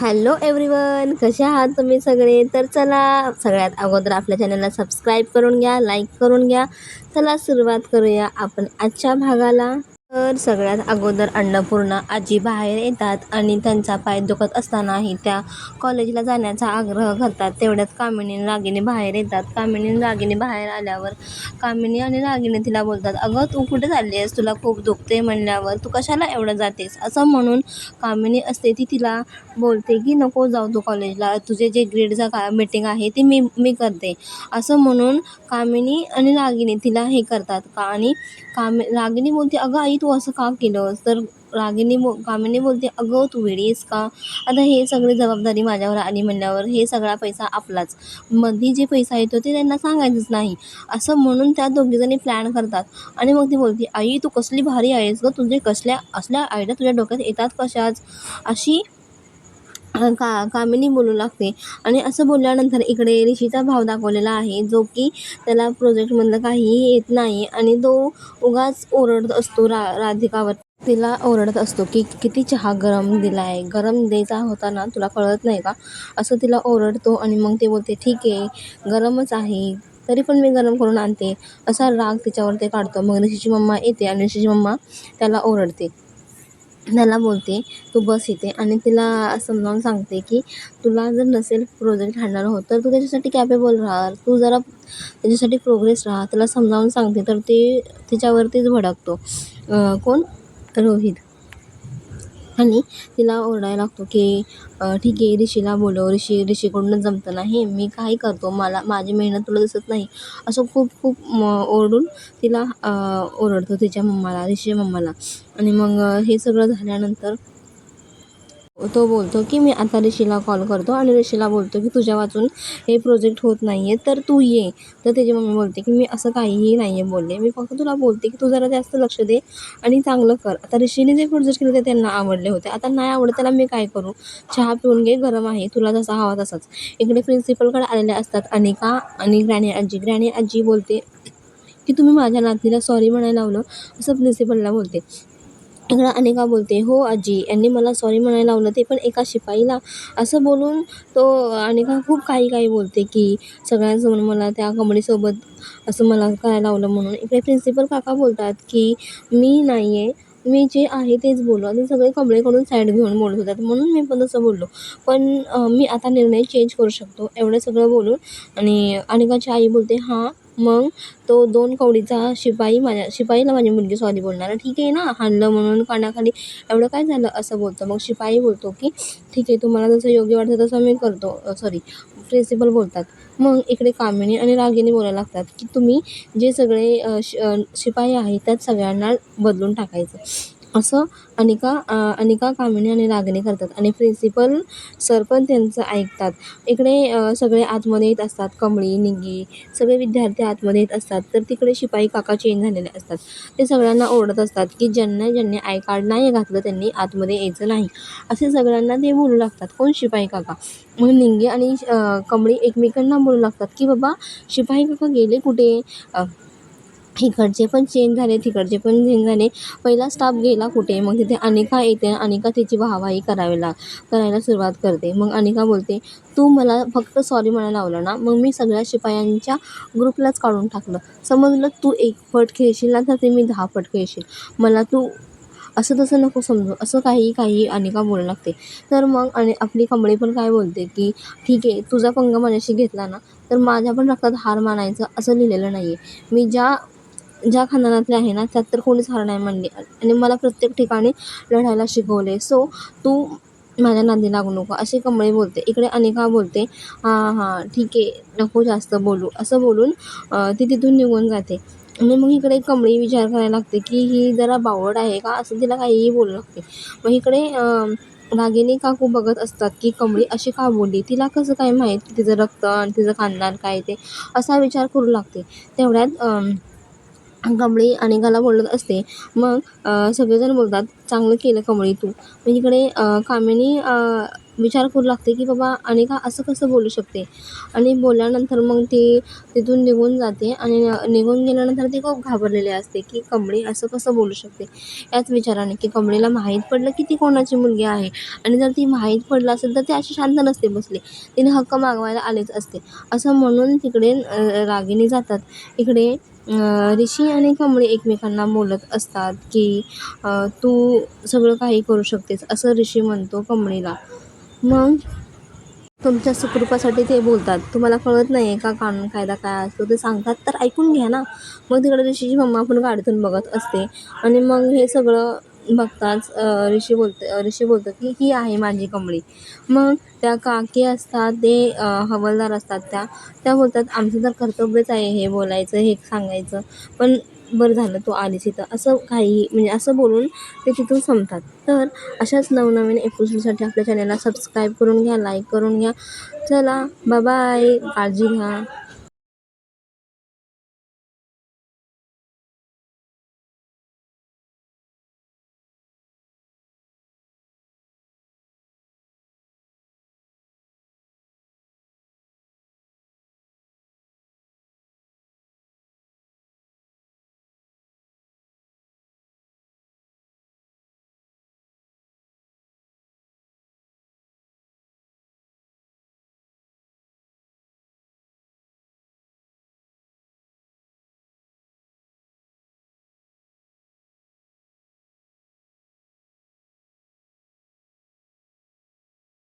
Hello everyone, कसे आहात तुम्ही सगळे? तर चला, सगळ्यात अगोदर आपल्या चॅनलला सबस्क्राईब करून घ्या, लाईक करून घ्या. चला सुरुवात करूया आपण आजच्या भागाला. तर सगळ्यात अगोदर अन्नपूर्णा आजी बाहेर येतात आणि त्यांचा पाय दुखत असतानाही त्या कॉलेजला जाण्याचा आग्रह करतात. तेवढ्यात कामिनी आणि रागिनी बाहेर येतात. कामिनी आणि रागिनी बाहेर आल्यावर कामिनी आणि रागिनी तिला बोलतात, अगं तू कुठे चालली आहेस? तुला खूप दुखते म्हणल्यावर तू कशाला एवढं जातेस? असं म्हणून कामिनी असते ती तिला बोलते की नको जाऊ तू कॉलेजला, तुझे जे ग्रेडचा मीटिंग आहे ती मी करते. असं म्हणून कामिनी आणि रागिनी तिला हे करतात का. आणि रागिनी बोलते, अगं आई तू असं का केलंस? तर कामिनी बोलते, अगं तू वेडी आहेस का? आता हे सगळी जबाबदारी माझ्यावर आली म्हणल्यावर हे सगळा पैसा आपलाच, मध्ये जे पैसा येतो ते त्यांना सांगायचंच नाही. असं म्हणून त्या दोघीजणी प्लॅन करतात. आणि मग ती बोलते, आई तू कसली भारी आहेस गं, तुझे असल्या आयडिया तुझ्या डोक्यात येतात कशाच? अशी कामिनी बोलू लागते. आणि असं बोलल्यानंतर इकडे ऋषीचा भाव दाखवलेला आहे, जो की त्याला प्रोजेक्टमधलं काहीही येत नाही आणि तो उगाच ओरडत असतो राधिकावर. तिला ओरडत असतो की किती चहा गरम दिलाय, गरम द्यायचा होता ना, तुला कळत नाही का? असं तिला ओरडतो. आणि मग ते बोलते, ठीक आहे गरमच आहे, तरी पण मी गरम करून आणते. असा राग तिच्यावर ते काढतो. मग ऋषीची मम्मा येते आणि ऋषीची मम्मा त्याला ओरडते. त्याला बोलते, तू बस इथे. आणि तिला समजावून सांगते की तुला जर नसेल प्रोजेक्ट हँडल होत तर तू त्याच्यासाठी कॅपेबल राहा, तू जरा त्याच्यासाठी प्रोग्रेस राहा. त्याला समजावून सांगते तर ते तिच्यावरतीच भडकतो. कोण? रोहित. आणि तिला ओरडायला लागतो की ठीक आहे ऋषीला बोलव, ऋषीकडूनच जमतं नाही, मी काय करतो, माझी मेहनत तुला दिसत नाही. असं खूप खूप ओरडून तिला ओरडतो तिच्या मम्माला, ऋषीच्या मम्माला. आणि मग हे सगळं झाल्यानंतर तो बोलतो की मी आता ऋषीला कॉल करतो आणि ऋषीला बोलतो की तुझ्या वाचून हे प्रोजेक्ट होत नाही आहे तर तू ये. तर त्याची मम्मी बोलते की मी असं काहीही नाही आहे बोलले, मी फक्त तुला बोलते की तू जरा जास्त लक्ष दे आणि चांगलं कर. आता ऋषीने जे प्रोजेक्ट केले ते त्यांना आवडले होते, आता नाही आवडत त्याला मी काय करू? चहा पिऊन घे, गरम आहे, तुला जसा हवा तसाच. इकडे प्रिन्सिपलकडे आलेल्या असतात अनिका आणि ग्रॅनी आजी बोलते की तुम्ही माझ्या नातीला सॉरी म्हणायला लावलं, असं प्रिन्सिपलला बोलते. इकडं अनिका बोलते, हो आजी, यांनी मला सॉरी म्हणायला लावलं, ते पण एका शिपाईला. असं बोलून तो अनिका खूप काही बोलते की सगळ्यांसमोर मला त्या कमळीसोबत असं मला करायला लावलं म्हणून. इकडे प्रिन्सिपल काका बोलतात की मी नाही आहे, मी जे आहे तेच बोललो आणि सगळे कमळीकडून साईड घेऊन बोलत होतात म्हणून मी पण तसं बोललो, पण मी आता निर्णय चेंज करू शकतो एवढं सगळं बोलून. आणि अनिकाची आई बोलते, हां मग तो 2 कवडीचा शिपाईला माझी मुलगी सॉरी बोलणार? ठीक आहे ना, हाणलं म्हणून कानाखाली, एवढं काय झालं? असं बोलतं. मग शिपाई बोलतो की ठीक आहे, तुम्हाला जसं योग्य वाटतं तसं मी करतो. सॉरी, प्रिन्सिपल बोलतात. मग इकडे कामिनी आणि रागिनी बोलायला लागतात की तुम्ही जे सगळे शिपाई आहेत त्यात सगळ्यांना बदलून टाकायचं. असं अनिका, कामिनी आणि रागिनी करतात आणि प्रिन्सिपल सर पण त्यांचं ऐकतात. इकडे सगळे आतमध्ये येत असतात, कमळी, निंगी, सगळे विद्यार्थी आतमध्ये येत असतात. तर तिकडे शिपाई काका चेंज झालेले असतात. ते सगळ्यांना ओरडत असतात की ज्यांनी आय कार्ड नाही घातलं त्यांनी आतमध्ये यायचं नाही. असे सगळ्यांना ते बोलू लागतात. कोण? शिपाई काका. मग निंगे आणि कमळी एकमेकांना बोलू लागतात की बाबा शिपाई काका गेले कुठे? इकडचे पण चेंज झाले, तिकडचे पण चेंज झाले, पहिला स्टाफ गेला कुठे? मग तिथे अनिका येते. अनिका तिची वाहवाही करायला सुरुवात करते. मग अनिका बोलते, तू मला फक्त सॉरी म्हणायला लावलं ना, मग मी सगळ्या शिपायांच्या ग्रुपलाच काढून टाकलं. समजलं, तू 1 पट खेळशील ना तर ते मी 10 पट खेळशील. मला तू असं तसं नको समजू. असं काही अनिका बोलायला लागते. तर मग आपली कमळी पण काय बोलते की ठीक आहे, तुझा पंगा माझ्याशी घेतला ना तर माझ्या पण रक्तात हार मानायचं असं लिहिलेलं नाही आहे. मी ज्या खानदानातले आहे ना त्यात तर कोणीच हार नाही मानली आणि मला प्रत्येक ठिकाणी लढायला शिकवले. सो तू माझ्या नादी लागू नको, अशी कमळी बोलते. इकडे अनिका बोलते, हां ठीक आहे, नको जास्त बोलू. असं बोलून ती तिथून निघून जाते. आणि मग इकडे कमळी विचार करायला लागते की ही जरा बावळट आहे का, असं तिला काहीही बोलू लागते. मग इकडे रागिनी काकू बघत असतात की कमळी अशी का बोलली, तिला कसं काय माहीत की तिचं रक्त आणि तिचं खानदान काय ते, असा विचार करू लागते. तेवढ्यात कमळी अनिकाला बोलत असते. मग सगळेजण बोलतात, चांगलं केलं कमळी तू. मग इकडे कामिनी विचार करू लागते की बाबा अनिका असं कसं बोलू शकते. आणि बोलल्यानंतर मग ती तिथून निघून जाते आणि निघून गेल्यानंतर ती खूप घाबरलेली असते की कमळी असं कसं बोलू शकते. याच विचाराने की कमळीला माहीत पडलं की ती कोणाची मुलगी आहे आणि जर ती माहीत पडलं असेल तर ती अशी शांत नसते बसली. तिने हक्क मागवायला आलीच असते. असं म्हणून तिकडे रागिनी जातात. इकडे ऋषी आणि कमळी एकमेकांना बोलत असतात की तू सगळं काही करू शकतेस असं ऋषी म्हणतो कमळीला. मग तुमच्या सुखरूपासाठी ते बोलतात. तुम्हाला कळत नाही आहे का कानून कायदा काय असतो ते सांगतात तर ऐकून घ्या ना. मग तिकडे ऋषीची मम्मा पण गाडीतून बघत असते आणि मग हे सगळं बघताच ऋषी बोलतो की ही आहे माझी कमळी. मग त्या काकी असतात ते हवालदार असतात त्या बोलतात आमचं तर कर्तव्यच आहे हे बोलायचं हे सांगायचं. पण बरं झालं तू आलीस इथं असं काही म्हणजे असं बोलून ते तिथून संपतात. तर अशाच नवनवीन एपिसोडसाठी आपल्या चॅनलला सबस्क्राईब करून घ्या, लाईक करून घ्या. चला बाय बाय, काळजी घ्या.